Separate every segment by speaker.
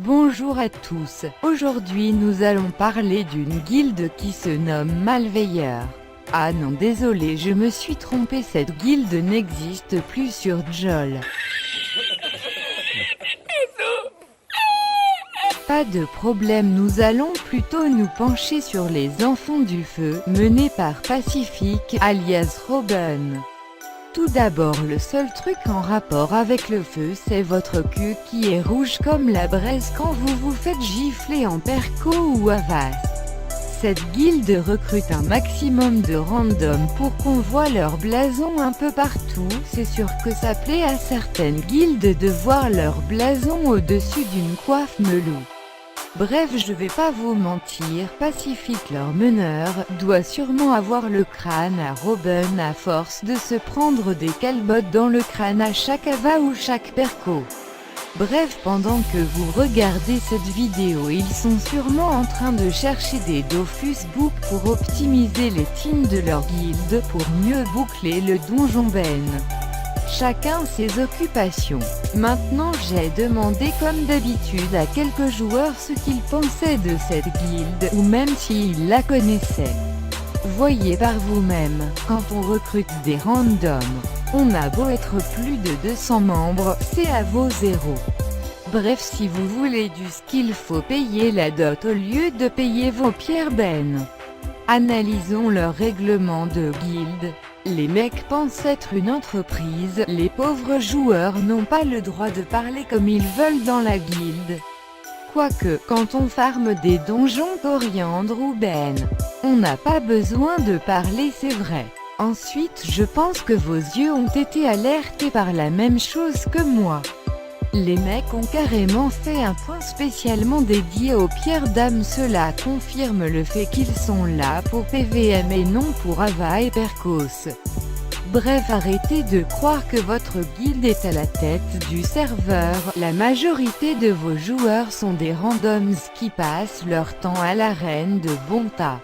Speaker 1: Bonjour à tous, aujourd'hui nous allons parler d'une guilde qui se nomme Malveilleur. Ah non désolé je me suis trompé, cette guilde n'existe plus sur Jol. Pas de problème, nous allons plutôt nous pencher sur les Enfants du Feu, menés par Pacifique, alias Robin. Tout d'abord, le seul truc en rapport avec le feu, c'est votre cul qui est rouge comme la braise quand vous vous faites gifler en perco ou avas. Cette guilde recrute un maximum de randoms pour qu'on voit leur blason un peu partout. C'est sûr que ça plaît à certaines guildes de voir leur blason au-dessus d'une coiffe melou. Bref, je vais pas vous mentir, Pacifique, leur meneur, doit sûrement avoir le crâne à Robin à force de se prendre des calbottes dans le crâne à chaque ava ou chaque perco. Bref, pendant que vous regardez cette vidéo, ils sont sûrement en train de chercher des Dofus Book pour optimiser les teams de leur guilde pour mieux boucler le donjon Ben. Chacun ses occupations. Maintenant j'ai demandé comme d'habitude à quelques joueurs ce qu'ils pensaient de cette guilde, ou même s'ils la connaissaient. Voyez par vous-même, quand on recrute des randoms, on a beau être plus de 200 membres, c'est à vos zéros. Bref, si vous voulez du skill, faut payer la dot au lieu de payer vos pierres Ben. Analysons leur règlement de guilde. Les mecs pensent être une entreprise, les pauvres joueurs n'ont pas le droit de parler comme ils veulent dans la guilde. Quoique, quand on farme des donjons coriandre ou Ben, on n'a pas besoin de parler, c'est vrai. Ensuite, je pense que vos yeux ont été alertés par la même chose que moi. Les mecs ont carrément fait un point spécialement dédié aux pierres d'âme, cela confirme le fait qu'ils sont là pour PVM et non pour Ava et Percos. Bref, arrêtez de croire que votre guilde est à la tête du serveur, la majorité de vos joueurs sont des randoms qui passent leur temps à l'arène de bon tas.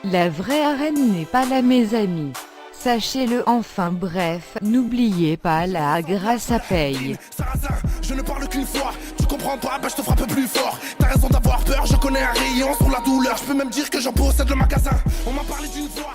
Speaker 1: La vraie arène n'est pas là mes amis. Sachez-le enfin. Bref, n'oubliez pas, la grâce à paye.
Speaker 2: Sarrazin, je ne parle qu'une fois. Tu comprends pas, bah je te frappe plus fort. T'as raison d'avoir peur, je connais un rayon sur la douleur. Je peux même dire que j'en possède le magasin. On m'a parlé d'une voix.